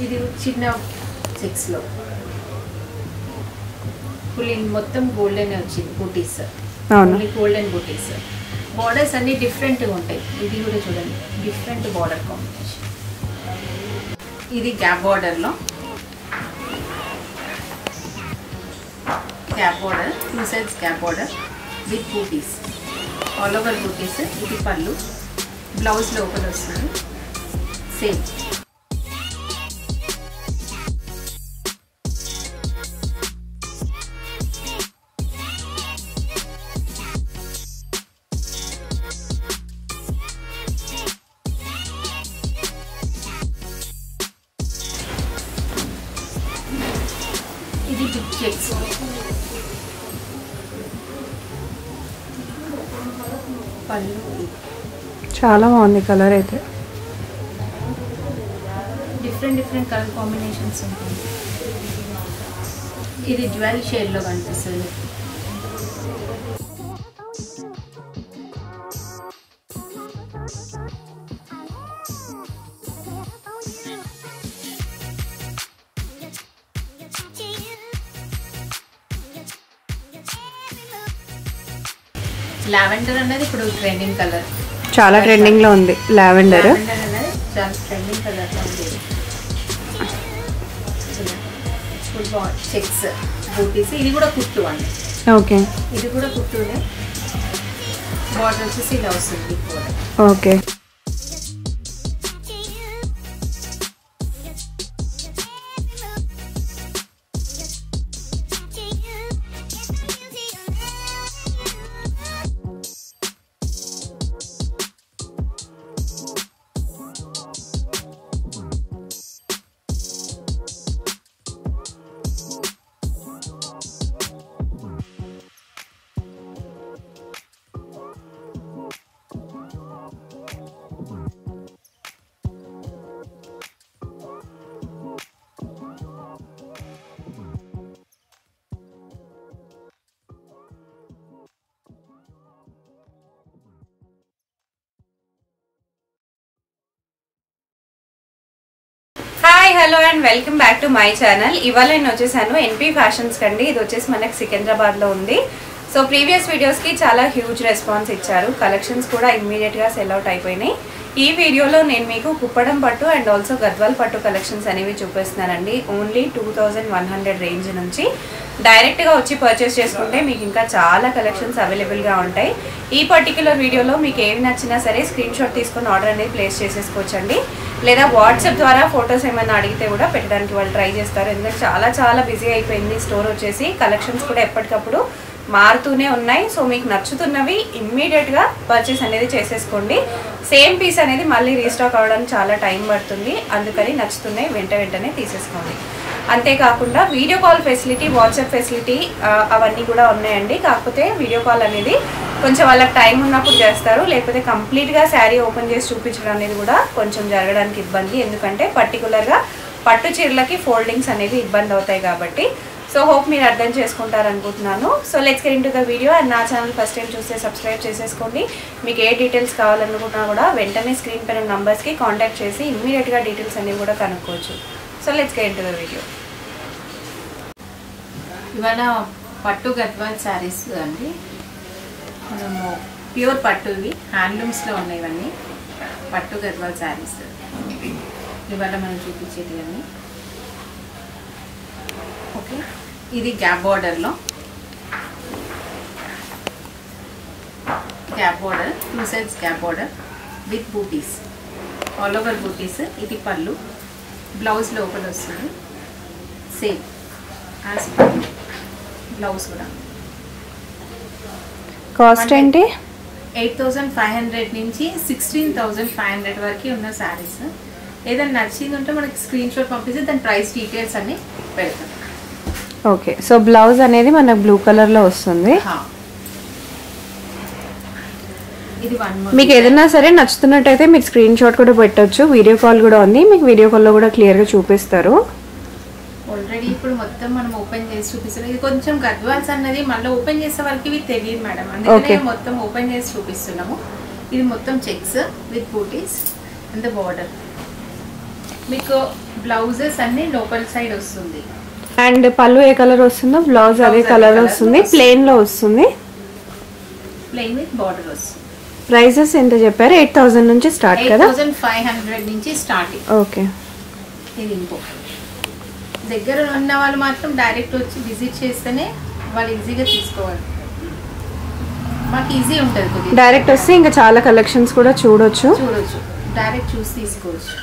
ఇది చిన్న చెక్స్ లో ఫుల్ మొత్తం గోల్డెన్ వచ్చింది బూటీస్. ఓన్లీ గోల్డెన్ బూటీస్. బార్డర్స్ అన్ని డిఫరెంట్ గా ఉంటాయి. ఇది కూడా చూడండి డిఫరెంట్ బార్డర్ కాంబినేషన్. ఇది గ్యాప్ బార్డర్ లో gap border, 2 sides gap border with బూటీస్, ఆల్ ఓవర్ బూటీస్. ఇది పళ్ళు, బ్లౌజ్ లోపల వస్తుంది సేమ్. ఇది బిగ్ చెక్స్. పళ్ళు చాలా బాగుంది కలర్ అయితే. డిఫరెంట్ కలర్ కాంబినేషన్స్ ఉంటుంది. ఇది జ్యువెల్ షేడ్ లో కనిపిస్తుంది. లావెండర్ అనేది ఇప్పుడు ట్రెండింగ్ కలర్, చాలా ట్రెండింగ్ లో ఉంది లావెండర్. అనేది చాలా ట్రెండింగ్ కలర్ లో ఉంది. ఫుల్ చెక్స్ బూటీస్. ఇది కూడా కుట్టు అండి. ఓకే, ఇది కూడా కుట్టునే. బార్డర్ వచ్చేసి ఇలా వస్తుంది. Okay. Hi hello and welcome back to my channel. ఇవాళ నేను వచ్చేసాను ఎన్పీ ఫ్యాషన్స్ కండి. ఇది వచ్చేసి మనకి సికింద్రాబాద్ లో ఉంది. సో ప్రీవియస్ వీడియోస్ కి చాలా హ్యూజ్ రెస్పాన్స్ ఇచ్చారు. కలెక్షన్స్ కూడా ఇమ్మీడియట్ గా సెల్ అవుట్ అయిపోయినాయి. ఈ వీడియోలో నేను మీకు కుప్పడం పట్టు అండ్ ఆల్సో గద్వాల్ పట్టు కలెక్షన్స్ అనేవి చూపిస్తున్నానండి. ఓన్లీ 2100 రేంజ్ నుంచి డైరెక్ట్ గా వచ్చి పర్చేస్ చేసుకుంటే మీకు ఇంకా చాలా కలెక్షన్స్ అవైలబుల్ గా ఉంటాయి. ఈ పర్టికులర్ వీడియోలో మీకు ఏవి నచ్చినా సరే స్క్రీన్ షాట్ తీసుకొని ఆర్డర్ అనేది ప్లేస్ చేసేసుకోవచ్చండి. లేదా వాట్సాప్ ద్వారా ఫొటోస్ ఏమైనా అడిగితే కూడా పెట్టడానికి వాళ్ళు ట్రై చేస్తారు. ఎందుకంటే చాలా బిజీ అయిపోయింది స్టోర్ వచ్చేసి. కలెక్షన్స్ కూడా ఎప్పటికప్పుడు మారుతూనే ఉన్నాయి. సో మీకు నచ్చుతున్నవి ఇమ్మీడియట్గా పర్చేస్ అనేది చేసేసుకోండి. సేమ్ పీస్ అనేది మళ్ళీ రీస్టాక్ అవ్వడానికి చాలా టైం పడుతుంది. అందుకని నచ్చుతున్నాయి వెంటనే తీసేసుకోండి. అంతేకాకుండా video call facility, WhatsApp facility అవన్నీ కూడా ఉన్నాయండి. కాకపోతే వీడియో కాల్ అనేది కొంచెం వాళ్ళకి టైం ఉన్నప్పుడు చేస్తారు. లేకపోతే కంప్లీట్గా శారీ ఓపెన్ చేసి చూపించడం అనేది కూడా కొంచెం జరగడానికి ఇబ్బంది. ఎందుకంటే పర్టికులర్గా పట్టు చీరలకి ఫోల్డింగ్స్ అనేవి ఇబ్బంది అవుతాయి కాబట్టి. సో హోప్ మీరు అర్థం చేసుకుంటారు అనుకుంటున్నాను. So let's get into the video. And నా ఛానల్ ఫస్ట్ టైం చూస్తే సబ్స్క్రైబ్ చేసేసుకోండి. మీకు ఏ డీటెయిల్స్ కావాలనుకున్నా కూడా వెంటనే స్క్రీన్ పైన నంబర్స్కి కాంటాక్ట్ చేసి ఇమ్మీడియట్గా డీటెయిల్స్ అనేవి కూడా కనుక్కోవచ్చు. So let's get into the video. ఇవాళ పట్టు గద్వాల్ శారీస్ అండి. మనము ప్యూర్ పట్టువి హ్యాండ్లూమ్స్లో ఉన్నాయి. ఇవన్నీ పట్టు గద్వాల్ శారీస్ ఇవాళ మనం చూపించేది అన్నీ. ఓకే, ఇది గ్యాప్ బార్డర్లో gap border, 2 sides gap border with బూటీస్, ఆల్ ఓవర్ బూటీస్. ఇది పళ్ళు, బ్లౌజ్ లోపల వస్తుంది సేమ్ యాజ్ పళ్ళు. బ్లౌజ్ కూడా కాస్ట్ ఏంటి? 8500 నుంచి 16500 వరకు ఉన్న శారీస్. ఏదైనా నచ్చింది ఉంటే మనకి స్క్రీన్ షాట్ పంపిస్తే దాని ప్రైస్ డీటెయిల్స్ అన్ని పెడతాం. ఓకే, సో బ్లౌజ్ అనేది మనకు బ్లూ కలర్ లో వస్తుంది. ఇది మీకు ఏదైనా సరే నచ్చుతున్నట్టయితే మీరు స్క్రీన్ షాట్ కూడా పెట్టొచ్చు. వీడియో కాల్ కూడా ఉంది, మీకు వీడియో కాల్లో కూడా క్లియర్గా చూపిస్తారు. ఆల్రెడీ ఇప్పుడు మొత్తం మనం ఓపెన్ చేసి చూపిస్తున్నాం. ఇది కొంచెం గద్వాల్స్ అన్నది మళ్ళీ ఓపెన్ చేసే వరకు ఇవి తెలియదు మేడం, అందుకనే మొత్తం ఓపెన్ చేసి చూపిస్తున్నాము. ఇది మొత్తం checks with butis and the border. మీకు బ్లౌజెస్ అన్ని లోపల సైడ్ వస్తుంది. అండ్ పళ్ళు ఏ కలర్ వస్తుందో బ్లౌజ్ అదే కలర్ వస్తుంది. ప్లెయిన్ లో వస్తుంది. ప్లెయిన్ విత్ బార్డర్ వస్తుంది. ప్రైజెస్ ఎంత చెప్పారు? 8000 నుంచి స్టార్ట్ కదా? 8500 నుంచి స్టార్టింగ్. ఓకే. ఇది ఇంకో దగ్గర ఉన్న వాళ్ళు మాత్రం డైరెక్ట్ వచ్చి విజిట్ చేస్తేనే వాళ్ళు ఈజీగా తీసుకోవాలి. మాకు ఈజీ ఉంటుంది కొద్దిగా. డైరెక్ట్ వస్తే ఇంకా చాలా కలెక్షన్స్ కూడా చూడొచ్చు. డైరెక్ట్ చూసి తీసుకోవచ్చు.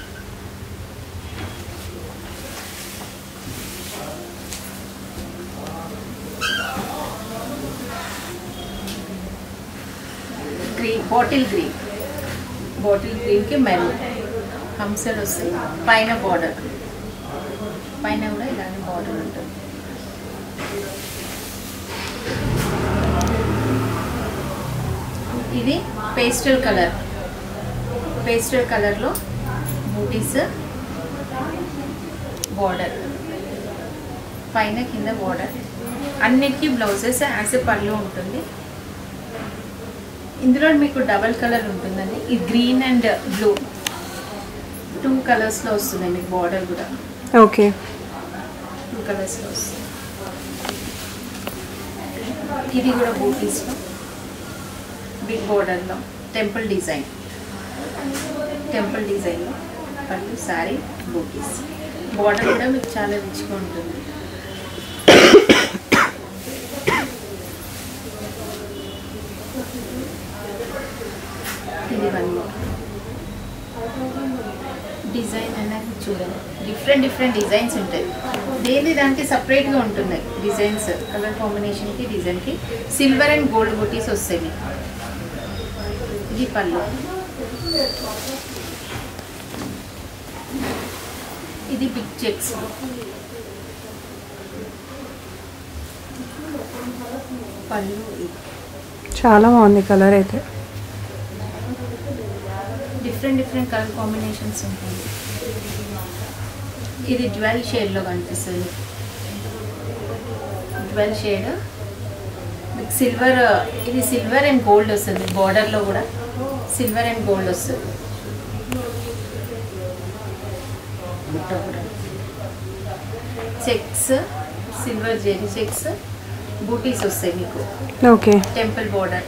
గ్రీన్ బాటిల్ గ్రీన్కి మెరూన్ హంసలు వస్తాయి. పైన బార్డర్ పైన కూడా ఇలాంటి బార్డర్ ఉంటుంది. ఇది పేస్టల్ కలర్లో బూటీస్ బార్డర్ పైన కింద బార్డర్ అన్నిటికీ బ్లౌజెస్ యాజ్ పళ్ళు ఉంటుంది. ఇందులో మీకు డబల్ కలర్ ఉంటుందండి. ఈ గ్రీన్ అండ్ బ్లూ 2 కలర్స్లో వస్తుంది మీకు బార్డర్ కూడా. ఓకే. 2 కలర్స్లో వస్తుంది. ఇది కూడా బూటీస్లో బిగ్ బార్డర్లో టెంపుల్ డిజైన్లో పళ్ళు శారీ బూటీస్. బార్డర్ కూడా మీకు చాలా రిచ్గా ఉంటుంది. ఇది వన్ మోర్ డిజైన్ అనేది చూడండి. డిఫరెంట్ డిజైన్స్ ఉంటాయి. దానికి సపరేట్గా ఉంటున్నాయి డిజైన్స్. కలర్ కాంబినేషన్కి డిజైన్కి సిల్వర్ అండ్ గోల్డ్ బూటీస్ వస్తాయి మీకు. ఇది పళ్ళు. ఇది బిగ్ చెక్స్. పళ్ళు చాలా బాగుంది కలర్ అయితే. డిఫరెంట్ కలర్ కాంబినేషన్స్ ఉంటాయి. ఇది డ్యువల్ షేడ్లో కనిపిస్తుంది. Dual shade silver. ఇది సిల్వర్ అండ్ గోల్డ్ వస్తుంది. బార్డర్లో కూడా సిల్వర్ అండ్ గోల్డ్ వస్తుంది. చెక్స్ సిల్వర్ జెరీ చెక్స్ బూటీస్ వస్తాయి మీకు. Okay. Temple border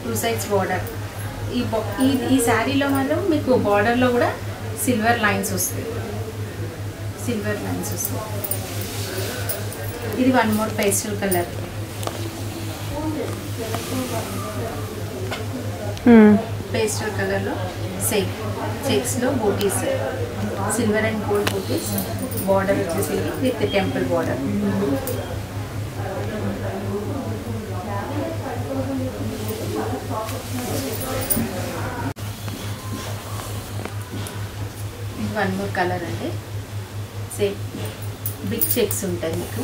2 sides border. ఈ శారీలో మాత్రం మీకు బార్డర్లో కూడా సిల్వర్ లైన్స్ వస్తాయి. ఇది one more pastel colour. Pastel కలర్లో సేమ్ చెక్స్లో బూటీస్ సిల్వర్ అండ్ గోల్డ్ బూటీస్. బార్డర్ వచ్చేసి with temple border. One more colour అండి. సేమ్ బిగ్ చెక్స్ ఉంటాయి మీకు.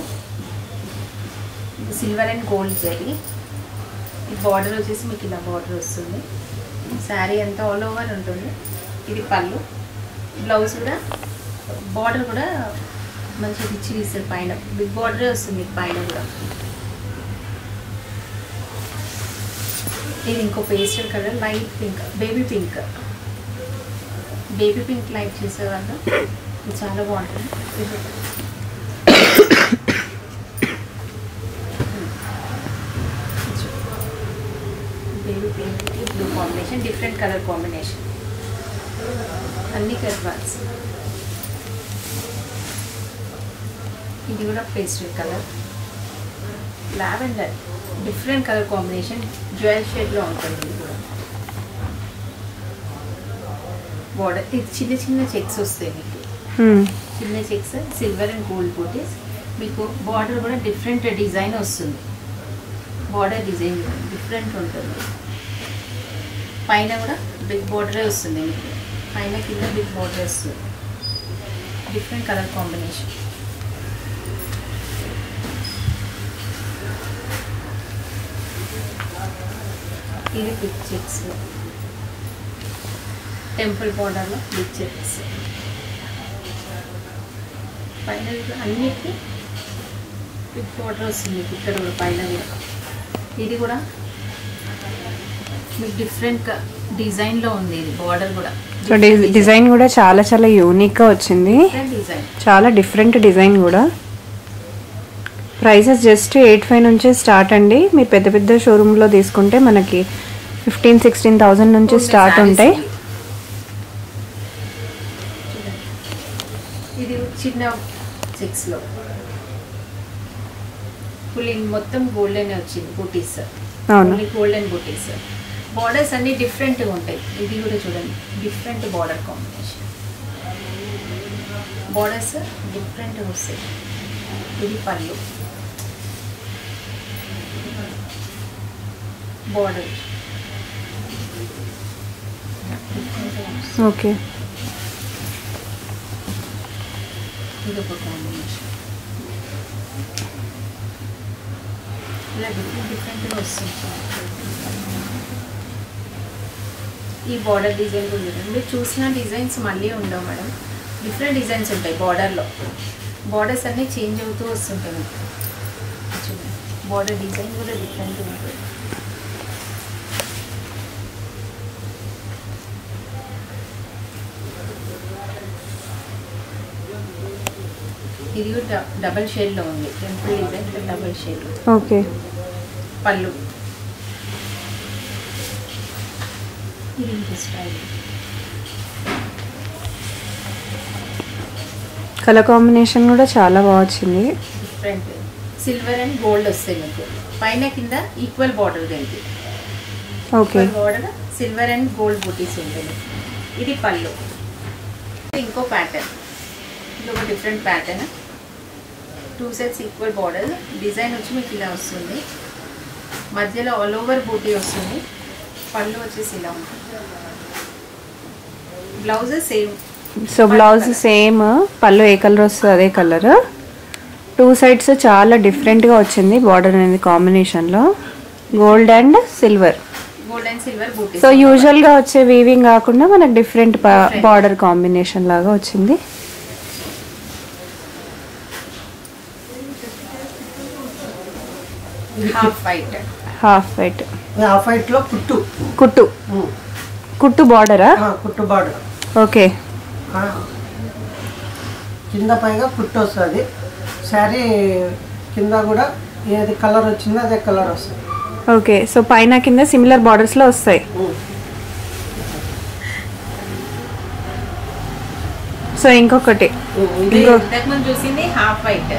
Silver and gold zari. ఈ బార్డర్ వచ్చేసి మీకు ఇలా బార్డర్ వస్తుంది. శారీ అంతా ఆల్ ఓవర్ ఉంటుంది. ఇది పళ్ళు. బ్లౌజ్ కూడా బార్డర్ కూడా మంచి రిచ్ ఇస్తారు. పైన బిగ్ బార్డరే వస్తుంది మీకు పైన కూడా. ఇది ఇంకో pastel colour light pink baby pink light చేసేవాళ్ళు. ఇది చాలా బాగుంటుంది. Baby pink blue combination. Different colour combination అన్ని కలర్స్. ఇది కూడా pastel colour lavender. Different colour combination jewel షేడ్లో ఉంటుంది. ఇది కూడా బార్డర్. ఇది చిన్న చెక్స్ వస్తాయి మీకు. చిన్న చెక్స్ సిల్వర్ అండ్ గోల్డ్ బూటీస్. మీకు బార్డర్ కూడా డిఫరెంట్ డిజైన్ వస్తుంది. బార్డర్ డిజైన్ డిఫరెంట్ ఉంటుంది. పైన కూడా బిగ్ బార్డరే వస్తుంది మీకు. పైన కింద బిగ్ బార్డర్ వస్తుంది. Different colour combination. ఇది బిగ్ చెక్స్ టెంపుల్ బార్డర్లో బిగ్ చెక్స్. పైన అన్నిటికీ బిగ్ బార్డర్ వస్తుంది ఇక్కడ కూడా పైన కూడా. ఇది కూడా మీకు డిఫరెంట్ డిజైన్ లో ఉంది ఇది బార్డర్ కూడా. సో డిజైన్ కూడా చాలా చాలా యూనిక్ గా వచ్చింది, డిజైన్ చాలా డిఫరెంట్ డిజైన్ కూడా. ప్రైసెస్ జస్ట్ 8,500 నుంచే స్టార్ట్ అండి. మీరు పెద్ద పెద్ద షోరూంలో తీసుకుంటే మనకి 15,000-16,000 నుంచి స్టార్ట్ ఉంటాయి. ఇది చిన్న 6 లో ఫుల్ మొత్తం గోల్డెన్ వచ్చింది బూటీస్. అవును, గోల్డెన్ బూటీస్. బార్డర్స్ అన్ని డిఫరెంట్గా ఉంటాయి. ఇది కూడా చూడండి డిఫరెంట్ బార్డర్ కాంబినేషన్. బార్డర్స్ డిఫరెంట్గా వస్తాయి. ఇది పళ్ళు బార్డర్. ఓకే. ఇది ఒక కాంబినేషన్. ఇలా డిఫరెంట్గా వస్తుంది. ఈ బార్డర్ డిజైన్ కూడా చూడండి. మీరు చూసిన డిజైన్స్ మళ్ళీ ఉండవు మేడం, డిఫరెంట్ డిజైన్స్ ఉంటాయి బార్డర్లో. బార్డర్స్ అన్నీ చేంజ్ అవుతూ వస్తుంటాయి మీకు. చూడండి బార్డర్ డిజైన్ కూడా డిఫరెంట్గా ఉంటుంది. ఇది కూడా డబల్ షేడ్లో ఉంది. Temple design double shade. Okay. పళ్ళు ఇది స్టైల్. కలర్ కాంబినేషన్ కూడా చాలా బాగా వచ్చింది. డిఫరెంట్ సిల్వర్ అండ్ గోల్డ్ వస్తాయి మీకు. పైన కింద ఈక్వల్ బార్డర్ దీనికి. Okay. Border silver and gold బూటీస్ ఉంటుంది. ఇది పళ్ళు. ఇంకో ప్యాటర్న్. ఇది ఒక different pattern. 2 sets equal border. Design వచ్చి మీకు ఇలా వస్తుంది. మధ్యలో ఆల్ ఓవర్ బూటీ వస్తుంది. పళ్ళు వచ్చేసి ఇలా ఉంటుంది. Blouse same. So blouse same, పళ్ళు ఏ కలర్ వస్తుంది అదే కలర్. 2 sides చాలా డిఫరెంట్గా వచ్చింది బార్డర్ అనేది కాంబినేషన్లో. Gold and silver. Gold and silver buti. So యూజువల్గా వచ్చే వీవింగ్ కాకుండా మనకు డిఫరెంట్ బార్డర్ కాంబినేషన్ లాగా వచ్చింది. Half white. Half white. Half white లో కుట్టు కుట్టు కుట్టు బార్డరా? కుట్టు బార్డర్. ఓకే. కింద పైగా కుట్టు వస్తుంది. శారీ కింద కూడా ఏది కలర్ వచ్చిందో అదే కలర్ వస్తుంది. ఓకే. సో పైన కింద సిమిలర్ బార్డర్స్ లో వస్తాయి. సో ఇంకొకటి ఇంతకుముందు చూసింది హాఫ్ వైట్,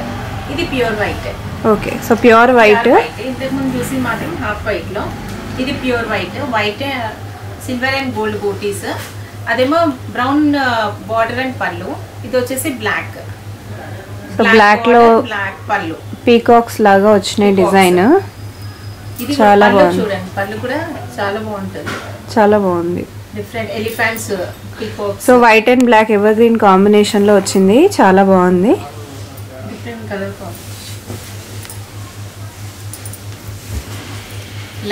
ఇది pure white. Okay. So pure white. ఇంతకుముందు చూసింది మాత్రం హాఫ్ వైట్ లో, ఇది pure white. White silver and gold బూటీస్. అదేమో బ్రౌన్ బార్డర్ అండ్ పళ్ళు. ఇది వచ్చేసి బ్లాక్. సో బ్లాక్ లో బ్లాక్ పళ్ళు పీకాక్స్ లాగా వచ్చినాయి డిజైన్. ఇది చాలా బాగుంది. చూడండి పళ్ళు కూడా చాలా బాగుంటుంది. చాలా బాగుంది. Different elephants peacocks. So white and black evergreen combination లో వచ్చింది. చాలా బాగుంది. Different colour combination.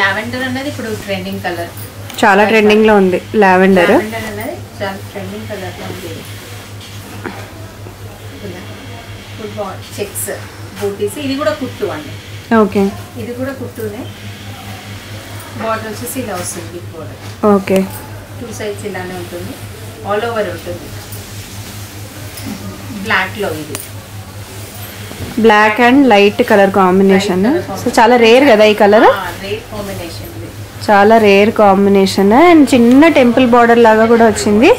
లావెండర్ అనేది ఇప్పుడు ట్రెండింగ్ కలర్. చాలా ట్రెండింగ్ లో ఉంది లావెండర్. లావెండర్ అనేది చాలా ట్రెండింగ్ కలర్ లో ఉంది. ఫుల్ చెక్స్ బూటీస్. ఇది కూడా కుట్టు అండి. ఓకే. ఇది కూడా కుట్టునే. బార్డర్ వచ్చేసి ఇలా వస్తుంది. Big border. ఓకే. 2 sides ఇలానే ఉంటుంది. ఆల్ ఓవర్ ఉంటుంది. బ్లాక్ లో ఇది black and light colour combination. So చాలా రేర్ కదా ఈ కలర్. Rare combination. చాలా రేర్ కాంబినేషన్. అండ్ చిన్న టెంపుల్ బార్డర్ లాగా కూడా వచ్చింది.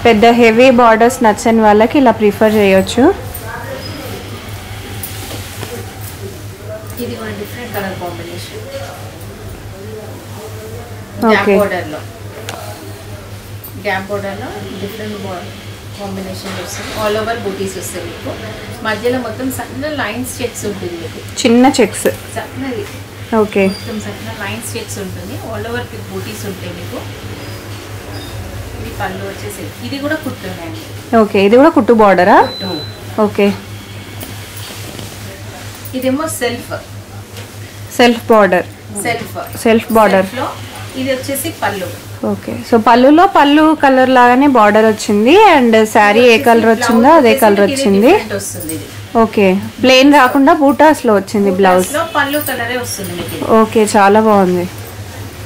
పెద్ద హెవీ బార్డర్స్ నచ్చని వాళ్ళకి ఇలా ప్రిఫర్ చేయొచ్చు. ఇది కూడా different colour combination. Okay. Gap బోర్డర్లో డిఫరెంట్ కాంబినేషన్ వస్తుంది. ఆల్ ఓవర్ బూటీస్ వస్తాయి మీకు. మధ్యలో మొత్తం సన్న లైన్స్ చెక్స్ ఉంటుంది మీకు. చిన్న చెక్స్. సన్నది. ఓకే. మొత్తం సన్న లైన్స్ చెక్స్ ఉంటుంది. ఆల్ ఓవర్ బూటీస్ ఉంటాయి మీకు. ఇది పళ్ళు వచ్చేసి ఇది కూడా కుట్టున్నాయండి. ఓకే. ఇది కూడా కుట్టు బార్డరా? ఓకే. ఇదేమో సెల్ఫ్ బార్డర్. Self border. ఇది వచ్చేసి పళ్ళు. ఓకే. సో పళ్ళులో పళ్ళు కలర్ లాగానే బార్డర్ వచ్చింది. అండ్ శారీ ఏ కలర్ వచ్చిందో అదే కలర్ వచ్చింది. ఓకే. ప్లెయిన్ రాకుండా బూటాస్ లో వచ్చింది బ్లౌజ్. పళ్ళు కలరే వస్తుంది. ఓకే. చాలా బాగుంది.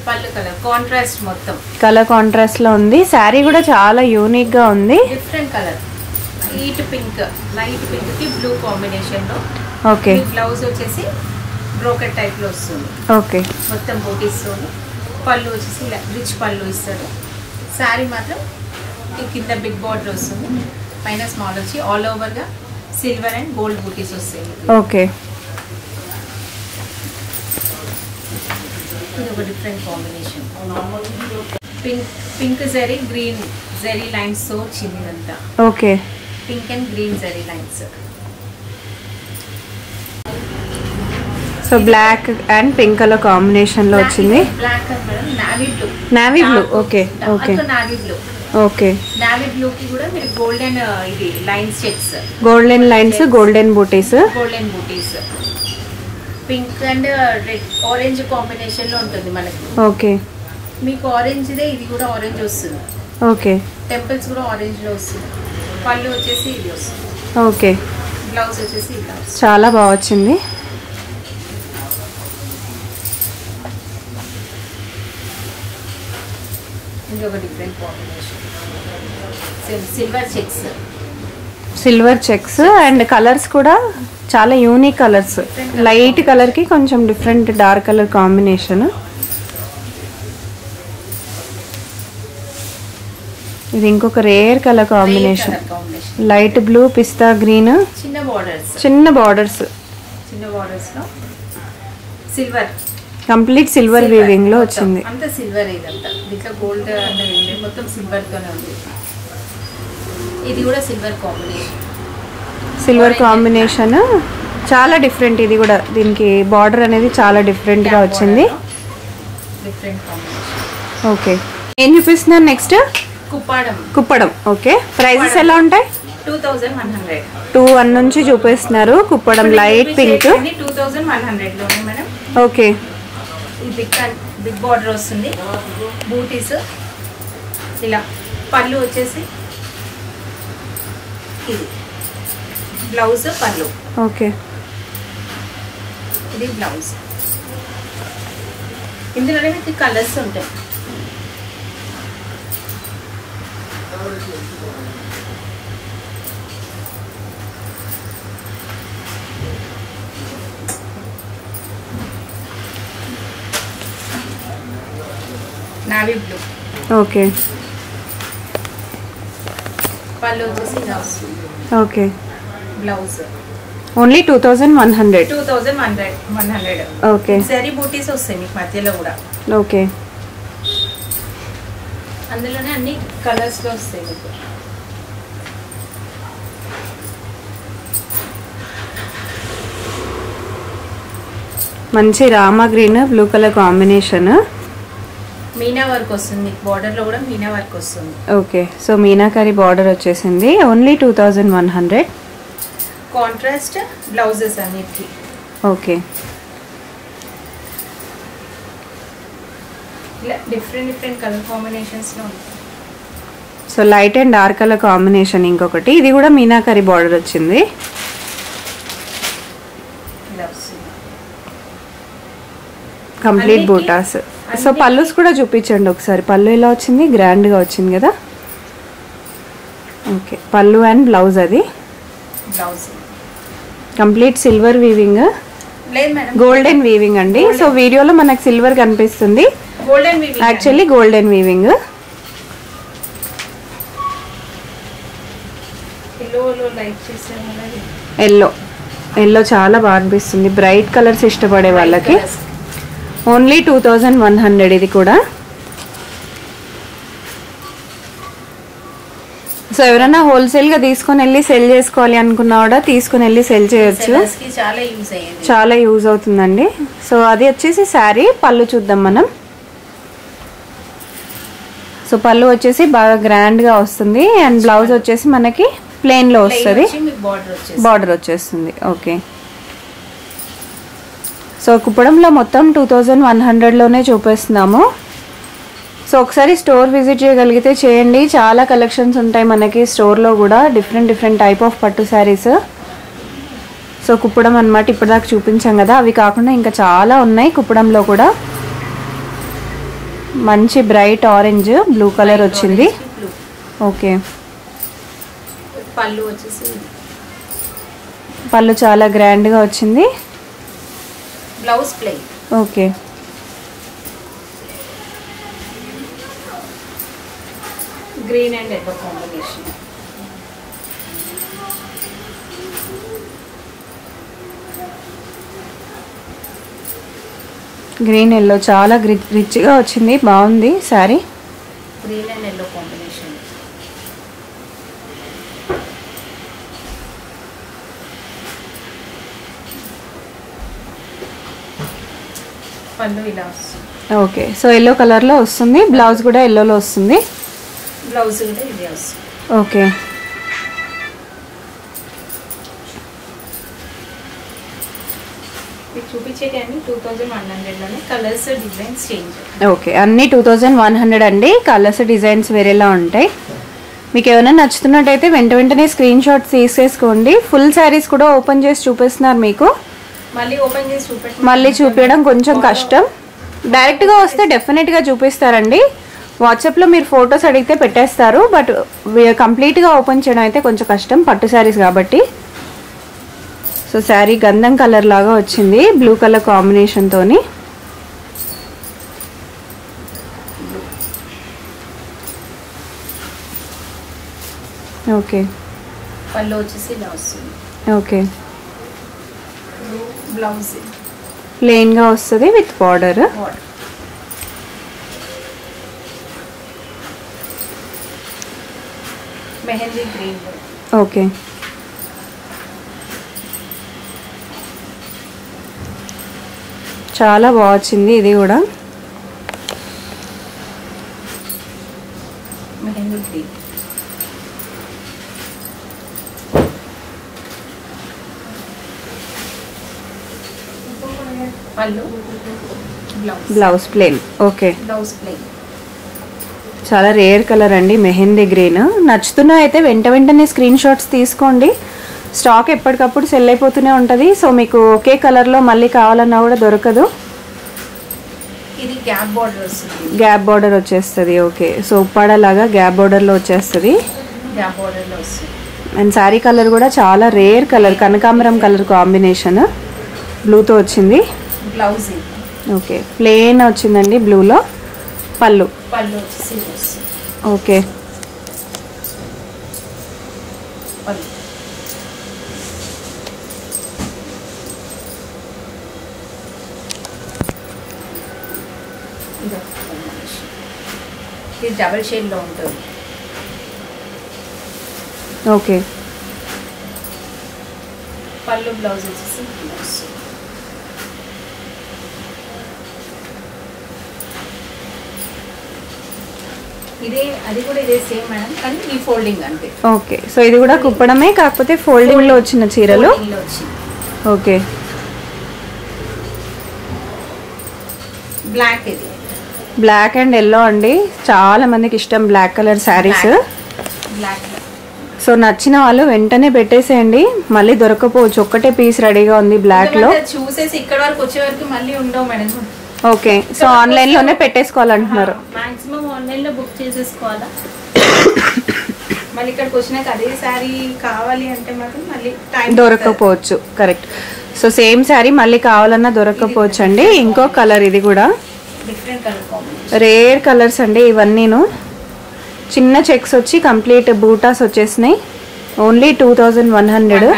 పళ్ళు కలర్ కాంట్రాస్ట్ మొత్తం కలర్ కాంట్రాస్ట్ లో ఉంది. శారీ కూడా చాలా యూనిక్ గా ఉంది. డిఫరెంట్ కలర్ లైట్ పింక్ కి బ్లూ కాంబినేషన్ లో. ఓకే. బ్లౌజ్ వచ్చేసి బ్రోకెట్ టైప్ లో వస్తుంది. ఓకే. మొత్తం బూటీస్ తోని. పళ్ళు వచ్చేసి ఇలా రిచ్ పళ్ళు ఇస్తారు. శారీ మాత్రం కింద బిగ్ బార్డర్ వస్తుంది, పైన స్మాల్ వచ్చి ఆల్ ఓవర్ గా సిల్వర్ అండ్ గోల్డ్ బూటీస్ వస్తాయి. ఓకే. ఇది ఒక different combination. Pink zari green zari lines తో వచ్చింది ఇదంతా. Okay. Pink and green zari lines. So black and pink colour combination లో వచ్చింది. Black navy blue. Navy blue. Okay. Okay. Navy blue. Okay. Navy blue కి కూడా మీరు గోల్డెన్ ఇది lines checks. Golden lines, golden butis. Golden butis. Pink and red orange combination లో ఉంటుంది మనకి. Okay. మీకు ఆరెంజ్ దే, ఇది కూడా ఆరెంజ్ వస్తుంది. ఓకే. టెంపుల్స్ కూడా ఆరెంజ్ లో వస్తుంది. పళ్ళు వచ్చేసి ఇది వస్తుంది. ఓకే. బ్లౌజ్ వచ్చేసి ఇలా వస్తుంది. చాలా బాగా వచ్చింది. ఇది ఒక different combination. Silver checks. Silver checks and colours కూడా చాలా యూనిక్ కలర్స్. లైట్ కలర్ కి కొంచెం డిఫరెంట్ డార్క్ కలర్ కాంబినేషన్. ఇది ఇంకొక rare colour combination. Light blue, pista green, చిన్న బార్డర్స్. చిన్న బార్డర్స్ లో సిల్వర్, కంప్లీట్ సిల్వర్ వీవింగ్ లో వచ్చింది. అంత సిల్వర్ ఇదంతా. దీంట్లో గోల్డ్ అనేది మొత్తం సిల్వర్ తోనే ఉంది. ఇది కూడా సిల్వర్ కాంబినేషన్. సిల్వర్ కాంబినేషన్ చాలా డిఫరెంట్. ఇది కూడా దీనికి బార్డర్ అనేది చాలా డిఫరెంట్ గా వచ్చింది. Different combination. ఓకే. ఏం చూపిస్తున్నాను నెక్స్ట్? కుప్పడం. ఓకే. ప్రైజెస్ ఎలా ఉంటాయి? 2100. 21 నుంచి చూపిస్తున్నారు. Kuppadam light pink. 2100 లోనే మేడం. ఓకే. ఈ బిగ్ బార్డర్ వస్తుంది, బూటీస్ ఇలా. పళ్ళు వచ్చేసి ఇది బ్లౌజ్, పళ్ళు. ఓకే. ఇది బ్లౌజ్. ఇందులోనే మీకు కలర్స్ ఉంటాయి. Navy blue. ఓకే. పళ్ళు వచ్చేసి ఇలా వస్తుంది. Okay. Blouse only 2100. 2100. Okay. Zari బూటీస్ వస్తాయి మీకు మధ్యలో కూడా. ఓకే. అందులోనే అన్ని కలర్స్ లో వస్తాయి మీకు. మంచి Rama green, blue colour combination. Meena work వస్తుంది, బార్డర్ లో కూడా మీనా వర్క్ వస్తుంది. ఓకే. సో మీనాకరి బార్డర్ వచ్చేసింది. ఓన్లీ 2100. కాంట్రాస్ట్ బ్లౌజెస్ అన్నిటికి. ఓకే. ఇలా డిఫరెంట్ కలర్ కాంబినేషన్స్ లో ఉంటాయి. So light and dark colour combination ఇంకొకటి. ఇది కూడా మీనాకరి బార్డర్ వచ్చింది. ఇలా వస్తుంది. కంప్లీట్ బూటాస్. సో పళ్ళుస్ కూడా చూపించండి ఒకసారి. పళ్ళు ఎలా వచ్చింది? గ్రాండ్ గా వచ్చింది కదా. ఓకే. పళ్ళు అండ్ బ్లౌజ్. అది బ్లౌజ్ కంప్లీట్ సిల్వర్ వీవింగ్, లేదు మేడం, గోల్డెన్ వీవింగ్ అండి. సో వీడియోలో మనకు సిల్వర్ కనిపిస్తుంది, golden weaving actually golden weaving. Yellow చాలా బాగా అనిపిస్తుంది. బ్రైట్ కలర్స్ ఇష్టపడే వాళ్ళకి ఓన్లీ 2100. ఇది కూడా. సో ఎవరైనా హోల్సేల్ గా తీసుకొని వెళ్ళి సెల్ చేసుకోవాలి అనుకున్నా కూడా తీసుకుని వెళ్ళి సెల్ చేయొచ్చు. చాలా యూజ్ అవుతుందండి. సో అది వచ్చేసి శారీ. పళ్ళు చూద్దాం మనం. సో పళ్ళు వచ్చేసి బాగా గ్రాండ్ గా వస్తుంది అండ్ బ్లౌజ్ వచ్చేసి మనకి ప్లెయిన్ లో వస్తుంది, బార్డర్ వచ్చేస్తుంది. ఓకే. సో కుప్పడంలో మొత్తం 2100 లోనే చూపిస్తున్నాము. సో ఒకసారి స్టోర్ విజిట్ చేయగలిగితే చేయండి. చాలా కలెక్షన్స్ ఉంటాయి మనకి స్టోర్లో కూడా, డిఫరెంట్ టైప్ ఆఫ్ పట్టు శారీస్. సో కుప్పడం అన్నమాట. ఇప్పటిదాకా చూపించాం కదా, అవి కాకుండా ఇంకా చాలా ఉన్నాయి కుప్పడంలో కూడా. మంచి బ్రైట్ ఆరెంజ్ బ్లూ కలర్ వచ్చింది. బ్లూ. ఓకే. పళ్ళు వచ్చేసి పళ్ళు చాలా గ్రాండ్గా వచ్చింది. Blouse plain. Okay. Green and yellow combination. Green yellow చాలా రిచ్గా వచ్చింది, బాగుంది sari. Green and yellow combination. పళ్ళు ఇలా వస్తుంది. ఓకే. సో ఎల్లో కలర్లో వస్తుంది, బ్లౌజ్ కూడా ఎల్లోలో వస్తుంది. బ్లౌజ్ కూడా ఇదే వస్తుంది. ఓకే. చూపించేటండి 2100లోనే కలర్స్ డిజైన్స్ చేంజ్. ఓకే, అన్నీ 2100 అండి. కలర్స్ డిజైన్స్ వేరేలా ఉంటాయి. మీకు ఏమైనా నచ్చుతున్నట్టయితే వెంటనే స్క్రీన్ షాట్ తీసేసుకోండి. ఫుల్ శారీస్ కూడా ఓపెన్ చేసి చూపిస్తున్నారు మీకు. మళ్ళీ ఓపెన్ చేసి మళ్ళీ చూపించడం కొంచెం కష్టం. డైరెక్ట్గా వస్తే డెఫినెట్గా చూపిస్తారండి. వాట్సాప్లో మీరు ఫొటోస్ అడిగితే పెట్టేస్తారు, బట్ కంప్లీట్గా ఓపెన్ చేయడం అయితే కొంచెం కష్టం, పట్టు శారీస్ కాబట్టి. సో శారీ గంధం కలర్ లాగా వచ్చింది, బ్లూ కలర్ కాంబినేషన్ తోని. ఓకే. పళ్ళు వచ్చేసి ఇలా వస్తుంది. ఓకే. బ్లౌజ్ ప్లెయిన్గా వస్తుంది with border. Mehndi green. Okay. చాలా బాగా వచ్చింది ఇది కూడా. మెహందీ గ్రీన్. పళ్ళు blouse plain. Okay. Blouse plain. చాలా రేర్ కలర్ అండి మెహందీ గ్రీన్. నచ్చుతున్నా అయితే వెంటనే స్క్రీన్ షాట్స్ తీసుకోండి. స్టాక్ ఎప్పటికప్పుడు సెల్ అయిపోతూనే ఉంటుంది. సో మీకు ఒకే కలర్లో మళ్ళీ కావాలన్నా కూడా దొరకదు. ఇది గ్యాప్ బార్డర్ వస్తుంది. గ్యాప్ బార్డర్ వచ్చేస్తుంది. ఓకే. సో ఉప్పాడ లాగా గ్యాప్ బార్డర్లో వచ్చేస్తుంది. గ్యాప్ బార్డర్లో వస్తుంది. అండ్ శారీ కలర్ కూడా చాలా రేర్ కలర్, కనకాంబరం కలర్ కాంబినేషన్ బ్లూతో వచ్చింది. Blouse okay. ప్లెయిన్ వచ్చిందండి బ్లూలో. పళ్ళు వచ్చేసి వస్తుంది. ఓకే. పళ్ళు ఇది డబల్ షేడ్లో ఉంటుంది. ఓకే. పళ్ళు బ్లౌజ్ వచ్చేసి వస్తుంది. ఇదే అది కూడా ఇదే సేమ్ మేడం, కానీ ఈ ఫోల్డింగ్ అంతే. ఓకే. సో ఇది కూడా కుప్పడమే, కాకపోతే ఫోల్డింగ్లో వచ్చిన చీరలు. ఓకే. బ్లాక్. ఇది బ్లాక్ అండ్ ఎల్లో అండి, చాలా మందికి ఇష్టం black colour saris. Black. So నచ్చిన వాళ్ళు వెంటనే పెట్టేసేయండి, మళ్ళీ దొరకపోవచ్చు. ఒక్కటే పీస్ రెడీగా ఉంది బ్లాక్ లో. చూసేసి ఇక్కడ వరకు వచ్చే వరకు మళ్ళీ ఉండవు మేడం. ఓకే. సో ఆన్లైన్ లోనే పెట్టేసుకోవాలంటున్నారు. మాక్సిమం ఆన్లైన్ లో బుక్ చేసేసుకోవాలా. మళ్ళీ ఇక్కడికి వచ్చినాక అదే శారీ కావాలి అంటే మాత్రం మళ్ళీ టైం దొరకపోవచ్చు. కరెక్ట్. సో సేమ్ శారీ మళ్ళీ కావాలన్నా దొరకపోవచ్చు అండి. ఇంకో కలర్, ఇది కూడా different colour combination. Rare colours అండి ఇవన్నీను. చిన్న చెక్స్ వచ్చి కంప్లీట్ బూటాస్ వచ్చేసినాయి. ఓన్లీ 2100.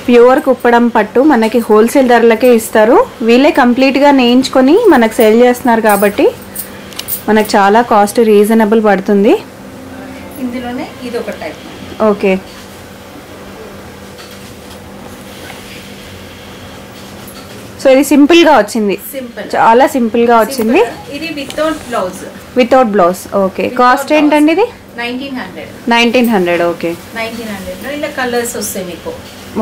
ప్యూర్ కుప్పడం పట్టు మనకి హోల్సేల్ ధరలకే ఇస్తారు. వీళ్ళే కంప్లీట్గా నేయించుకొని మనకు సేల్ చేస్తున్నారు కాబట్టి మనకు చాలా కాస్ట్ రీజనబుల్ పడుతుంది. ఇందులోనే ఇది ఒక టైప్. ఓకే. సో ఇది సింపుల్గా వచ్చింది, చాలా సింపుల్గా వచ్చింది. ఇది without blouse. Without blouse. Okay. Cost ఏంటండి ఇది? 1900. ఓకే. 1900 ఇలా కలర్స్ వస్తాయి మీకు.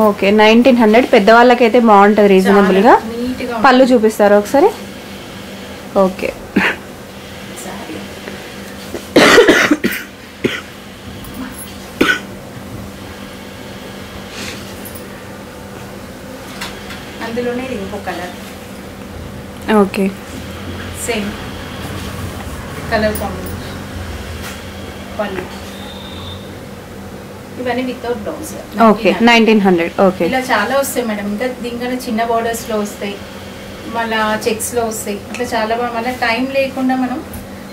ఓకే. 1900 పెద్దవాళ్ళకైతే బాగుంటుంది రీజనబుల్గా. పళ్ళు చూపిస్తారు ఒకసారి. ఓకే. అందులోనే ఇంకో colour. Okay. Same colour combination పళ్ళు ఇవన్నీ వితౌట్ బ్లౌజ్. ఓకే 1900. ఓకే ఇలా చాలా వస్తాయి మేడం. ఇంకా దీనికన్నా చిన్న బార్డర్స్లో వస్తాయి, మళ్ళీ చెక్స్లో వస్తాయి. అట్లా చాలా మళ్ళీ టైం లేకుండా మనం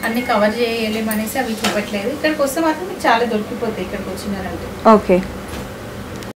అన్ని కవర్ చేయలేమనేసి అవి చూపట్లేదు. ఇక్కడికి వస్తే మాత్రం మీకు చాలా దొరికిపోతాయి ఇక్కడికి వచ్చినారంటే. ఓకే